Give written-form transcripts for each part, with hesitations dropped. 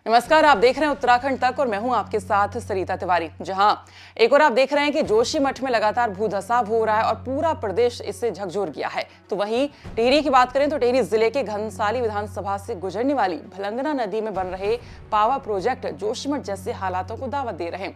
नमस्कार, आप देख रहे हैं उत्तराखंड तक और मैं हूं आपके साथ सरिता तिवारी। जहां एक और आप देख रहे हैं कि जोशीमठ में लगातार भूधसाव हो रहा है और पूरा प्रदेश इससे झकझोर गया है, तो वहीं टिहरी की बात करें तो टिहरी जिले के घनसाली विधानसभा से गुजरने वाली भिलंगना नदी में बन रहे पावर प्रोजेक्ट जोशीमठ जैसे हालातों को दावत दे रहे हैं।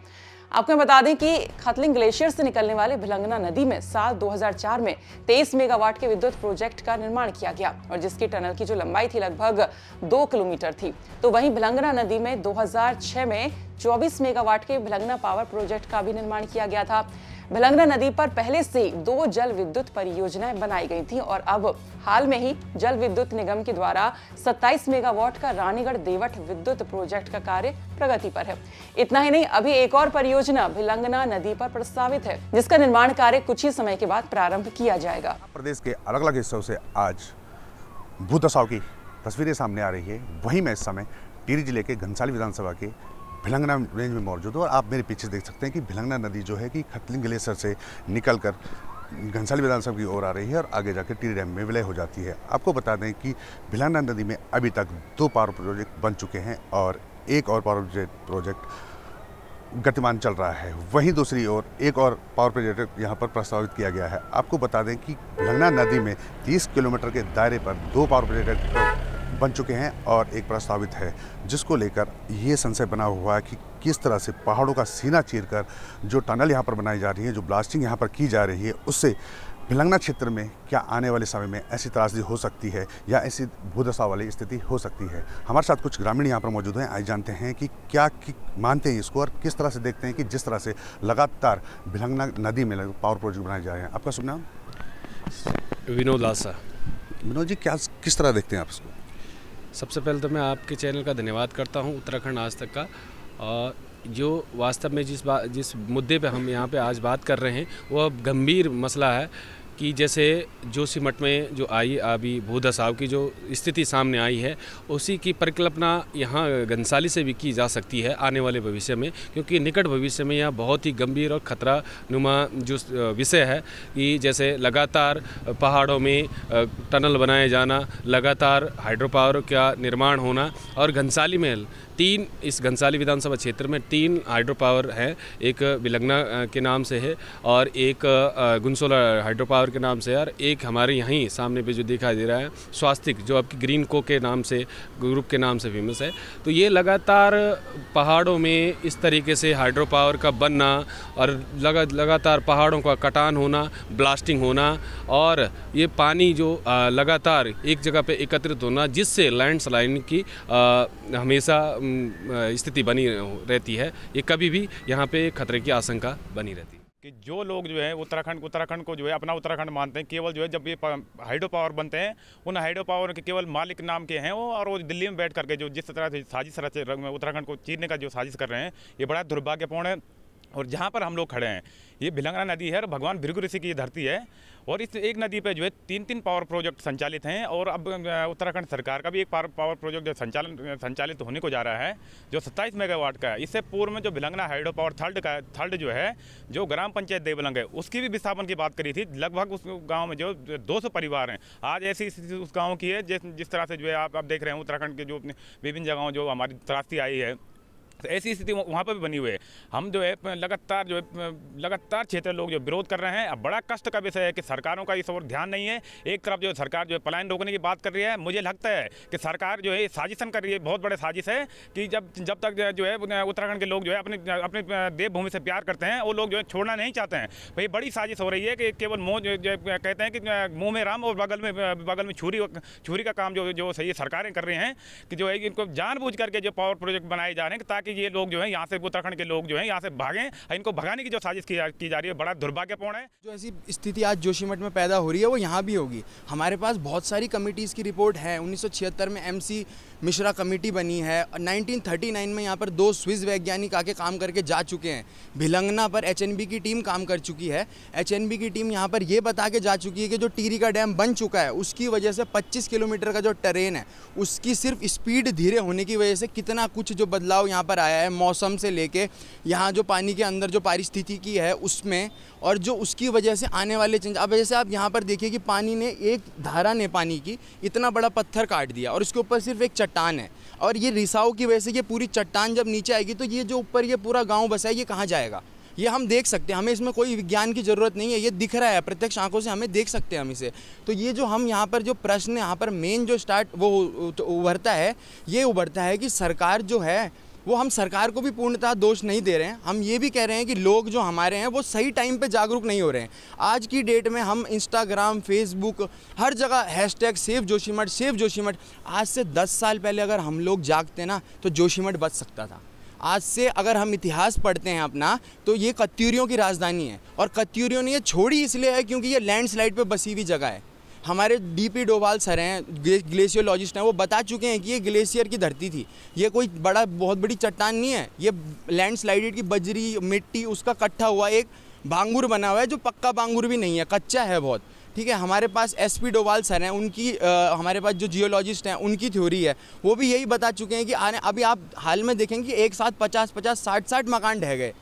आपको बता दें कि खतलिंग ग्लेशियर से निकलने वाले भिलंगना नदी में साल 2004 में 23 मेगावाट के विद्युत प्रोजेक्ट का निर्माण किया गया और जिसकी टनल की जो लंबाई थी लगभग 2 किलोमीटर थी। तो वहीं भिलंगना नदी में 2006 में 24 मेगावाट के भिलंगना पावर प्रोजेक्ट का भी निर्माण किया गया था। भिलंगना नदी पर पहले से 2 जल विद्युत परियोजनाएं बनाई गई थी और अब हाल में ही जल विद्युत निगम के द्वारा 27 मेगावाट का रानीगढ़ देवट विद्युत प्रोजेक्ट का कार्य प्रगति पर है। इतना ही नहीं, अभी एक और परियोजना भिलंगना नदी पर प्रस्तावित है, जिसका निर्माण कार्य कुछ ही समय के बाद प्रारंभ किया जाएगा। प्रदेश के अलग अलग हिस्सों से आज भूधसाव की तस्वीरें सामने आ रही है। वहीं मैं इस समय टिहरी जिले के घनसाली विधानसभा के भिलंगना रेंज में मौजूद हूँ और आप मेरे पीछे देख सकते हैं कि भिलंगना नदी जो है कि खतलिंग ग्लेशियर से निकलकर घनसाली विधानसभा की ओर आ रही है और आगे जाकर टिहरी डैम में विलय हो जाती है। आपको बता दें कि भिलंगना नदी में अभी तक 2 पावर प्रोजेक्ट बन चुके हैं और एक और पावर प्रोजेक्ट गतिमान चल रहा है। वहीं दूसरी ओर एक और पावर प्रोजेक्ट यहाँ पर प्रस्तावित किया गया है। आपको बता दें कि भिलंगना नदी में 30 किलोमीटर के दायरे पर 2 पावर प्रोजेक्ट बन चुके हैं और एक प्रस्तावित है, जिसको लेकर ये संशय बना हुआ है कि किस तरह से पहाड़ों का सीना चीरकर जो टनल यहाँ पर बनाई जा रही है, जो ब्लास्टिंग यहाँ पर की जा रही है, उससे भिलंगना क्षेत्र में क्या आने वाले समय में ऐसी त्रासदी हो सकती है या ऐसी भूधसाव वाली स्थिति हो सकती है। हमारे साथ कुछ ग्रामीण यहाँ पर मौजूद हैं। आइए जानते हैं कि क्या मानते हैं इसको और किस तरह से देखते हैं कि जिस तरह से लगातार भिलंगना नदी में पावर प्रोजेक्ट बनाए जा रहे हैं। आपका शुभ नाम? विनोद लासा। विनोद जी, क्या किस तरह देखते हैं आप इसको? सबसे पहले तो मैं आपके चैनल का धन्यवाद करता हूं, उत्तराखंड आज तक का। और जो वास्तव में जिस मुद्दे पे हम यहाँ पे आज बात कर रहे हैं वह गंभीर मसला है कि जैसे जोशीमठ में जो आई अभी भूधसाव की जो स्थिति सामने आई है, उसी की परिकल्पना यहाँ घनसाली से भी की जा सकती है आने वाले भविष्य में, क्योंकि निकट भविष्य में यह बहुत ही गंभीर और ख़तरा नुमा जो विषय है कि जैसे लगातार पहाड़ों में टनल बनाए जाना, लगातार हाइड्रो पावर का निर्माण होना और घनसाली में इस घनसाली विधानसभा क्षेत्र में 3 हाइड्रो पावर हैं। एक भिलंगना के नाम से है और एक गुनसोला हाइड्रो पावर के नाम से है और एक हमारे यहीं सामने पे जो दिखाई दे रहा है स्वास्तिक, जो आपकी ग्रीन को के नाम से ग्रुप के नाम से फेमस है। तो ये लगातार पहाड़ों में इस तरीके से हाइड्रो पावर का बनना और लगातार पहाड़ों का कटान होना, ब्लास्टिंग होना और ये पानी जो लगातार एक जगह पे एकत्रित होना, जिससे लैंडस्लाइडिंग की हमेशा स्थिति बनी रहती है। ये कभी भी यहाँ पे खतरे की आशंका बनी रहती है कि जो लोग जो है उत्तराखंड को जो है अपना उत्तराखंड मानते हैं, केवल जो है जब ये हाइड्रो पावर बनते हैं उन हाइड्रो पावर के केवल मालिक नाम के हैं वो, और वो दिल्ली में बैठ करके जो जिस तरह से साजिश रच उत्तराखंड को चीरने का जो साजिश कर रहे हैं, ये बड़ा दुर्भाग्यपूर्ण है। और जहाँ पर हम लोग खड़े हैं ये भिलंगना नदी है और भगवान भृगु ऋषि की धरती है और इस एक नदी पे जो है 3 पावर प्रोजेक्ट संचालित हैं और अब उत्तराखंड सरकार का भी एक पावर प्रोजेक्ट संचालित होने को जा रहा है जो 27 मेगावाट का है। इससे पूर्व में जो भिलंगना हाइड्रो पावर थर्ड जो है, जो ग्राम पंचायत देवलंग है, उसकी भी विस्थापन की बात करी थी। लगभग उस गाँव में जो 200 परिवार हैं। आज ऐसी स्थिति उस गाँव की है जिस तरह से जो है आप देख रहे हैं उत्तराखंड के जो विभिन्न जगहों जो हमारी त्रासदी आई है, तो ऐसी स्थिति वहाँ पर भी बनी हुई है। हम जो है लगातार क्षेत्रीय लोग जो विरोध कर रहे हैं। अब बड़ा कष्ट का विषय है कि सरकारों का इस ओर ध्यान नहीं है। एक तरफ जो सरकार जो है पलायन रोकने की बात कर रही है। मुझे लगता है कि सरकार जो है साजिशन कर रही है, बहुत बड़े साजिश है कि जब तक जो है उत्तराखंड के लोग जो है अपनी देवभूमि से प्यार करते हैं, वो लोग जो है छोड़ना नहीं चाहते हैं। भाई बड़ी साजिश हो रही है कि केवल मुँह जो कहते हैं कि मुँह में राम और बगल में छुरी का काम जो सही सरकारें कर रही हैं कि जो है इनको जानबूझ करके जो पावर प्रोजेक्ट बनाए जा रहे हैं ताकि ये लोग जो है यहाँ से उत्तराखंड के लोग जो है यहाँ से भागें। इनको भगाने की जो साजिश की जा रही है बड़ा दुर्भाग्यपूर्ण है। जो ऐसी स्थिति आज जोशीमठ में पैदा हो रही है वो यहाँ भी होगी। हमारे पास बहुत सारी कमिटीज़ की रिपोर्ट है। 1976 में MC मिश्रा कमेटी बनी है और 1939 में यहाँ पर 2 स्विस वैज्ञानिक आके काम करके जा चुके हैं। भिलंगना पर HNB की टीम काम कर चुकी है। HNB की टीम यहाँ पर ये बता के जा चुकी है कि जो टिहरी का डैम बन चुका है उसकी वजह से 25 किलोमीटर का जो टरेन है उसकी सिर्फ स्पीड धीरे होने की वजह से कितना कुछ जो बदलाव यहाँ पर आया है, मौसम से लेके यहाँ जो पानी के अंदर जो पारिस्थितिकी है उसमें, और जो उसकी वजह से आने वाले चेंज। अब जैसे आप यहाँ पर देखिए कि पानी ने एक धारा ने पानी की इतना बड़ा पत्थर काट दिया और इसके ऊपर सिर्फ एक चट्टान है। और ये रिसाव की वजह से ये पूरी चट्टान जब नीचे आएगी तो ये जो ऊपर ये पूरा गाँव बसा है ये कहाँ जाएगा, ये हम देख सकते हैं। हमें इसमें कोई विज्ञान की ज़रूरत नहीं है, ये दिख रहा है प्रत्यक्ष आंखों से, हमें देख सकते हैं हम इसे। तो ये जो हम यहाँ पर जो प्रश्न यहाँ पर मेन जो स्टार्ट वो उभरता है, ये उभरता है कि सरकार जो है वो, हम सरकार को भी पूर्णतः दोष नहीं दे रहे हैं, हम ये भी कह रहे हैं कि लोग जो हमारे हैं वो सही टाइम पे जागरूक नहीं हो रहे हैं। आज की डेट में हम इंस्टाग्राम, फेसबुक, हर जगह हैशटैग सेव जोशीमठ। आज से 10 साल पहले अगर हम लोग जागते ना तो जोशीमठ बच सकता था। आज से अगर हम इतिहास पढ़ते हैं अपना तो ये कत्यूरियों की राजधानी है, और कत्यूरियों ने ये छोड़ी इसलिए है क्योंकि ये लैंडस्लाइड पे बसी हुई जगह है। हमारे डीपी डोभाल सर हैं, ग्लेशियोलॉजिस्ट हैं, वो बता चुके हैं कि ये ग्लेशियर की धरती थी, ये कोई बहुत बड़ी चट्टान नहीं है, ये लैंडस्लाइडेड की बजरी मिट्टी उसका इकट्ठा हुआ एक भांगुर बना हुआ है, जो पक्का भांगुर भी नहीं है, कच्चा है बहुत। ठीक है, हमारे पास एसपी डोभाल सर हैं, उनकी हमारे पास जो जियोलॉजिस्ट हैं उनकी थ्योरी है, वो भी यही बता चुके हैं कि अभी आप हाल में देखेंगे कि एक साथ 50-50, 60-60 मकान ढह गए,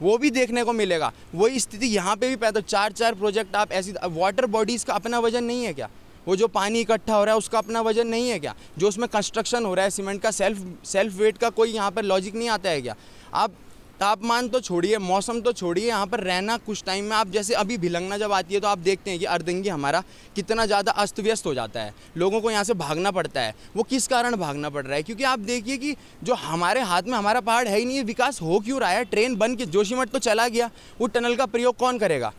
वो भी देखने को मिलेगा। वही स्थिति यहाँ पे भी पैदा, 4-4 प्रोजेक्ट आप ऐसी, वाटर बॉडीज़ का अपना वजन नहीं है क्या? वो जो पानी इकट्ठा हो रहा है उसका अपना वजन नहीं है क्या? जो उसमें कंस्ट्रक्शन हो रहा है सीमेंट का, सेल्फ वेट का कोई यहाँ पर लॉजिक नहीं आता है क्या? आप तापमान तो छोड़िए, मौसम तो छोड़िए, यहाँ पर रहना कुछ टाइम में आप, जैसे अभी भिलंगना जब आती है तो आप देखते हैं कि अर्धंगी हमारा कितना ज़्यादा अस्त व्यस्त हो जाता है, लोगों को यहाँ से भागना पड़ता है। वो किस कारण भागना पड़ रहा है? क्योंकि आप देखिए कि जो हमारे हाथ में हमारा पहाड़ है ही नहीं है, विकास हो क्यों रहा है? ट्रेन बन के जोशीमठ तो चला गया, वो टनल का प्रयोग कौन करेगा?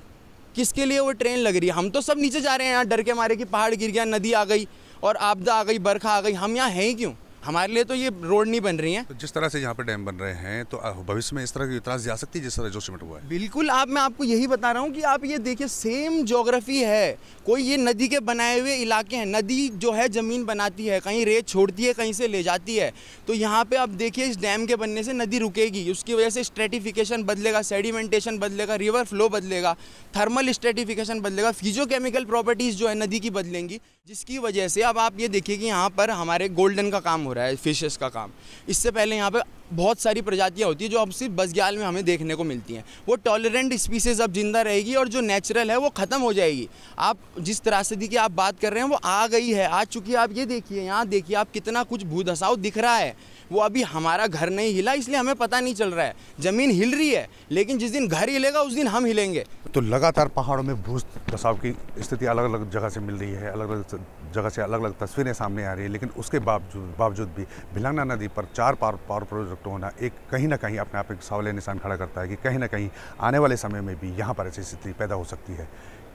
किसके लिए वो ट्रेन लग रही है? हम तो सब नीचे जा रहे हैं यहाँ डर के मारे कि पहाड़ गिर गया, नदी आ गई और आपदा आ गई, बरखा आ गई, हम यहाँ हैं ही क्यों? हमारे लिए तो ये रोड नहीं बन रही है। तो जिस तरह से यहाँ पे डैम बन रहे हैं तो भविष्य में इस तरह की इतराज़ जा सकती है जिस तरह जोशीमठ हुआ है? बिल्कुल, मैं आपको यही बता रहा हूँ कि आप ये देखिए, सेम ज्योग्राफी है, कोई ये नदी के बनाए हुए इलाके हैं, नदी जो है ज़मीन बनाती है, कहीं रेत छोड़ती है, कहीं से ले जाती है। तो यहाँ पे आप देखिए इस डैम के बनने से नदी रुकेगी, उसकी वजह से स्ट्रेटिफिकेशन बदलेगा, सेडिमेंटेशन बदलेगा, रिवर फ्लो बदलेगा, थर्मल स्ट्रेटिफिकेशन बदलेगा, फिजियोकेमिकल प्रॉपर्टीज़ जो है नदी की बदलेंगी, जिसकी वजह से अब आप ये देखिए कि यहाँ पर हमारे गोल्डन का काम हो रहा है, फिशेस का काम। इससे पहले यहाँ पे बहुत सारी प्रजातियाँ होती है जो अब सिर्फ बसग्याल में हमें देखने को मिलती हैं। वो टॉलरेंट स्पीसीज अब जिंदा रहेगी और जो नेचुरल है वो ख़त्म हो जाएगी। आप जिस त्रासदी की आप बात कर रहे हैं वो आ गई है, आ चुकी है। आप ये देखिए, यहाँ देखिए आप, कितना कुछ भूधसाव दिख रहा है। वो अभी हमारा घर नहीं हिला इसलिए हमें पता नहीं चल रहा है, ज़मीन हिल रही है, लेकिन जिस दिन घर हिलेगा उस दिन हम हिलेंगे। तो लगातार पहाड़ों में भूधसाव की स्थिति अलग अलग जगह से मिल रही है, अलग अलग जगह से अलग अलग तस्वीरें सामने आ रही है, लेकिन उसके बावजूद भी भिलंगना नदी पर 4 पावर प्रोजेक्ट होना एक कहीं ना कहीं अपने आप एक सवाल निशान खड़ा करता है कि कहीं ना कहीं आने वाले समय में भी यहाँ पर ऐसी स्थिति पैदा हो सकती है।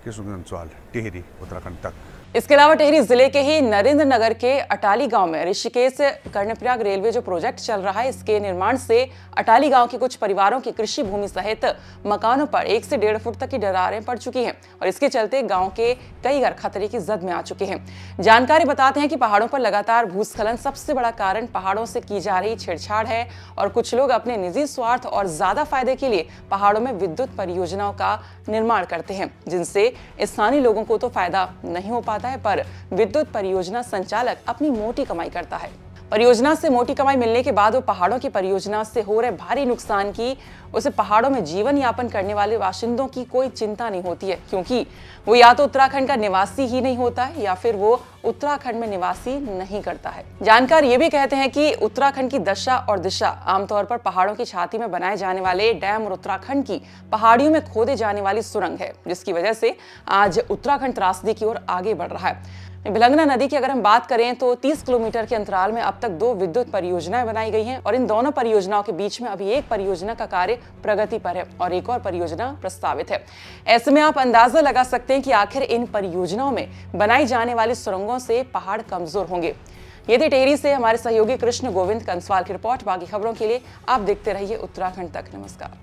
कृष्ण सवाल, टिहरी, उत्तराखंड तक। इसके अलावा टिहरी जिले के ही नरेंद्र नगर के अटाली गांव में ऋषिकेश कर्णप्रयाग रेलवे जो प्रोजेक्ट चल रहा है, इसके निर्माण से अटाली गांव के कुछ परिवारों की कृषि भूमि सहित मकानों पर 1 से 1.5 फुट तक की दरारें पड़ चुकी हैं और इसके चलते गांव के कई घर खतरे की जद में आ चुके हैं। जानकारी बताते हैं कि पहाड़ों पर लगातार भूस्खलन सबसे बड़ा कारण पहाड़ों से की जा रही छेड़छाड़ है और कुछ लोग अपने निजी स्वार्थ और ज्यादा फायदे के लिए पहाड़ों में विद्युत परियोजनाओं का निर्माण करते हैं, जिनसे स्थानीय लोगों को तो फायदा नहीं हो पाता है, पर विद्युत परियोजना संचालक अपनी मोटी कमाई करता है। परियोजना से मोटी कमाई मिलने के बाद वो पहाड़ों की परियोजना से हो रहे भारी नुकसान की उसे पहाड़ों में जीवन यापन करने वाले बाशिंदों की कोई चिंता नहीं होती है, क्योंकि वो या तो उत्तराखंड का निवासी ही नहीं होता है या फिर वो उत्तराखंड में निवासी नहीं करता है। जानकार ये भी कहते हैं कि उत्तराखंड की दशा और दिशा आमतौर पर पहाड़ों की छाती में बनाए जाने वाले डैम और उत्तराखंड की पहाड़ियों में खोदे जाने वाली सुरंग है, जिसकी वजह से आज उत्तराखंड त्रासदी की ओर आगे बढ़ रहा है। भिलंगना नदी की अगर हम बात करें तो 30 किलोमीटर के अंतराल में अब तक 2 विद्युत परियोजनाएं बनाई गई हैं और इन दोनों परियोजनाओं के बीच में अभी एक परियोजना का कार्य प्रगति पर है और एक और परियोजना प्रस्तावित है। ऐसे में आप अंदाजा लगा सकते हैं कि आखिर इन परियोजनाओं में बनाई जाने वाली सुरंगों से पहाड़ कमजोर होंगे। ये थी टिहरी से हमारे सहयोगी कृष्ण गोविंद कंसवाल की रिपोर्ट। बाकी खबरों के लिए आप देखते रहिए उत्तराखंड तक। नमस्कार।